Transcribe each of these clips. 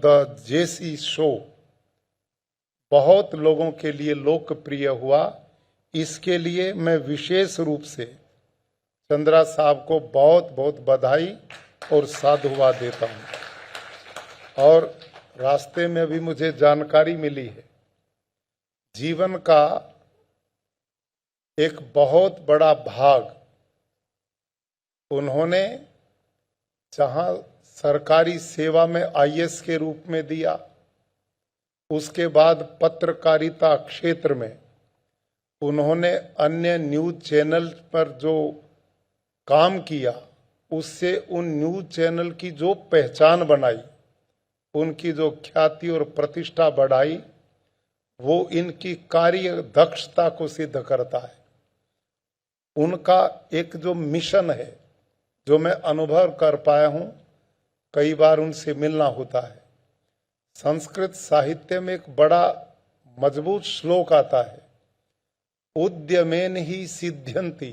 The JC show बहुत लोगों के लिए लोकप्रिय हुआ। इसके लिए मैं विशेष रूप से चंद्रा साहब को बहुत बहुत बधाई और साधुवाद देता हूं। और रास्ते में भी मुझे जानकारी मिली है, जीवन का एक बहुत बड़ा भाग उन्होंने जहां सरकारी सेवा में आईएएस के रूप में दिया, उसके बाद पत्रकारिता क्षेत्र में उन्होंने अन्य न्यूज चैनल पर जो काम किया, उससे उन न्यूज चैनल की जो पहचान बनाई, उनकी जो ख्याति और प्रतिष्ठा बढ़ाई, वो इनकी कार्य दक्षता को सिद्ध करता है। उनका एक जो मिशन है, जो मैं अनुभव कर पाया हूं, कई बार उनसे मिलना होता है। संस्कृत साहित्य में एक बड़ा मजबूत श्लोक आता है, उद्यमेन ही सिद्ध्यन्ति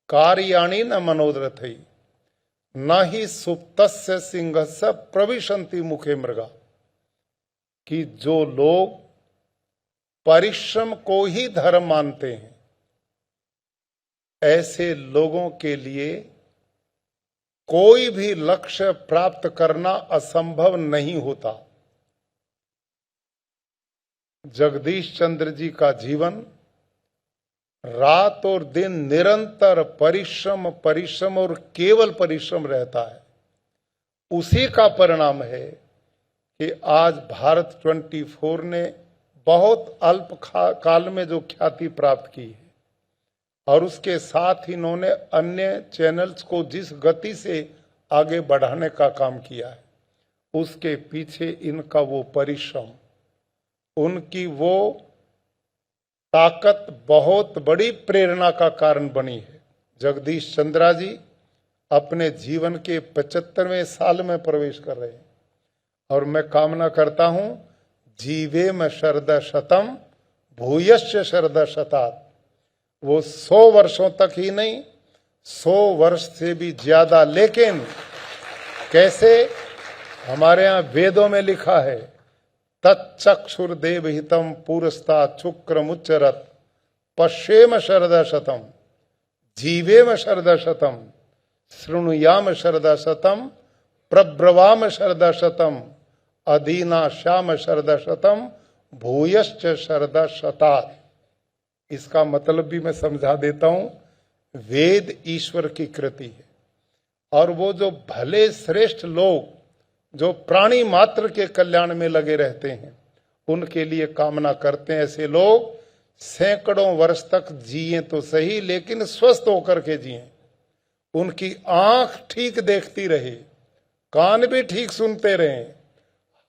कार्याणि न मनोरथै न ही सुप्तस्य सिंहस्य प्रविशन्ति मुखे मृगा, कि जो लोग परिश्रम को ही धर्म मानते हैं, ऐसे लोगों के लिए कोई भी लक्ष्य प्राप्त करना असंभव नहीं होता। जगदीश चंद्र जी का जीवन रात और दिन निरंतर परिश्रम परिश्रम और केवल परिश्रम रहता है। उसी का परिणाम है कि आज भारत 24 ने बहुत अल्प काल में जो ख्याति प्राप्त की है, और उसके साथ इन्होंने अन्य चैनल्स को जिस गति से आगे बढ़ाने का काम किया है, उसके पीछे इनका वो परिश्रम, उनकी वो ताकत बहुत बड़ी प्रेरणा का कारण बनी है। जगदीश चंद्रा जी अपने जीवन के 75वें साल में प्रवेश कर रहे हैं, और मैं कामना करता हूं, जीवेम शरद शतम भूयश्च शरद शतात, वो 100 वर्षों तक ही नहीं, 100 वर्ष से भी ज्यादा। लेकिन कैसे? हमारे यहाँ वेदों में लिखा है, तच्चक्षुर्देव हितम पुरस्ता शुक्रमुच्चरत पश्येम शरद शतम जीवेम शरद शतम शृणुयाम शरद शतम प्रब्रवाम शरद शतम अधीना श्याम शरद शतम भूयश्च शरद शतात। इसका मतलब भी मैं समझा देता हूं। वेद ईश्वर की कृति है, और वो जो भले श्रेष्ठ लोग जो प्राणी मात्र के कल्याण में लगे रहते हैं, उनके लिए कामना करते हैं ऐसे लोग सैकड़ों वर्ष तक जिए तो सही, लेकिन स्वस्थ होकर के जिए। उनकी आंख ठीक देखती रहे, कान भी ठीक सुनते रहे,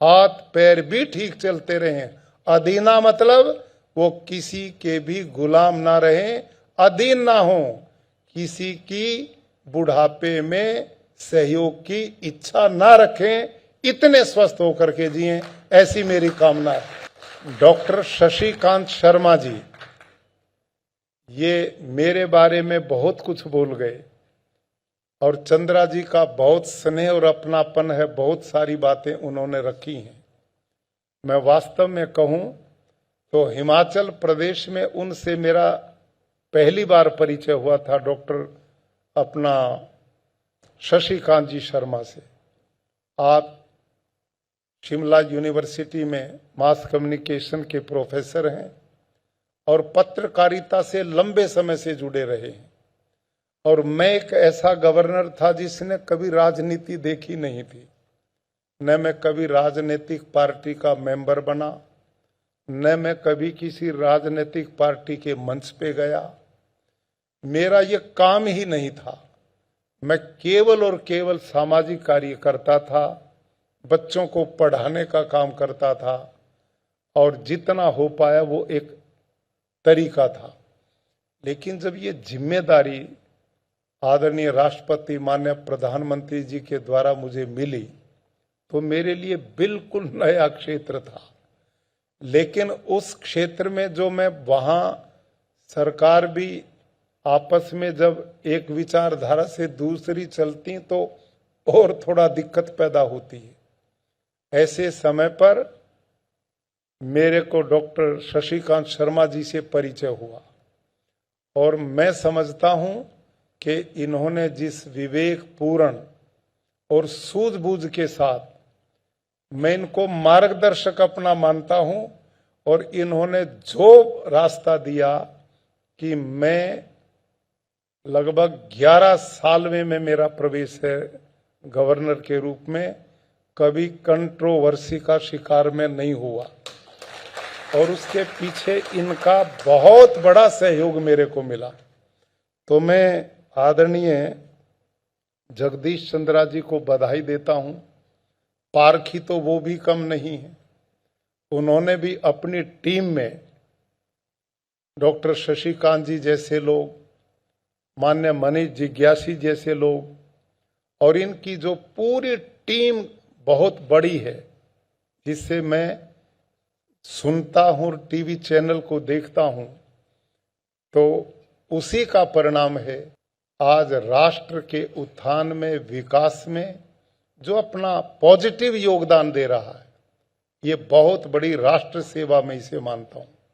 हाथ पैर भी ठीक चलते रहे। अधीना मतलब वो किसी के भी गुलाम ना रहे, अधीन ना हो, किसी की बुढ़ापे में सहयोग की इच्छा ना रखें, इतने स्वस्थ होकर के जिए, ऐसी मेरी कामना है। डॉक्टर शशिकांत शर्मा जी, ये मेरे बारे में बहुत कुछ बोल गए, और चंद्रा जी का बहुत स्नेह और अपनापन है, बहुत सारी बातें उन्होंने रखी हैं। मैं वास्तव में कहूं तो हिमाचल प्रदेश में उनसे मेरा पहली बार परिचय हुआ था, डॉक्टर अपना शशिकांत जी शर्मा से। आप शिमला यूनिवर्सिटी में मास कम्युनिकेशन के प्रोफेसर हैं, और पत्रकारिता से लंबे समय से जुड़े रहे हैं। और मैं एक ऐसा गवर्नर था जिसने कभी राजनीति देखी नहीं थी, न मैं कभी राजनीतिक पार्टी का मेंबर बना, न मैं कभी किसी राजनीतिक पार्टी के मंच पे गया। मेरा ये काम ही नहीं था। मैं केवल और केवल सामाजिक कार्य करता था, बच्चों को पढ़ाने का काम करता था, और जितना हो पाया वो एक तरीका था। लेकिन जब ये जिम्मेदारी आदरणीय राष्ट्रपति माननीय प्रधानमंत्री जी के द्वारा मुझे मिली, तो मेरे लिए बिल्कुल नया क्षेत्र था। लेकिन उस क्षेत्र में जो मैं वहां, सरकार भी आपस में जब एक विचारधारा से दूसरी चलती तो और थोड़ा दिक्कत पैदा होती है। ऐसे समय पर मेरे को डॉक्टर शशिकांत शर्मा जी से परिचय हुआ और मैं समझता हूं कि इन्होंने जिस विवेक पूर्ण और सूझबूझ के साथ, मैं इनको मार्गदर्शक अपना मानता हूं, और इन्होंने जो रास्ता दिया कि मैं लगभग 11 साल में मेरा प्रवेश है गवर्नर के रूप में, कभी कंट्रोवर्सी का शिकार में नहीं हुआ और उसके पीछे इनका बहुत बड़ा सहयोग मेरे को मिला। तो मैं आदरणीय जगदीश चंद्रा जी को बधाई देता हूं। पारखी तो वो भी कम नहीं है, उन्होंने भी अपनी टीम में डॉक्टर शशिकांत जी जैसे लोग, मान्य मनीष जिज्ञासी जैसे लोग, और इनकी जो पूरी टीम बहुत बड़ी है, जिससे मैं सुनता हूं, टीवी चैनल को देखता हूं, तो उसी का परिणाम है आज राष्ट्र के उत्थान में, विकास में जो अपना पॉजिटिव योगदान दे रहा है। ये बहुत बड़ी राष्ट्र सेवा में इसे मानता हूं।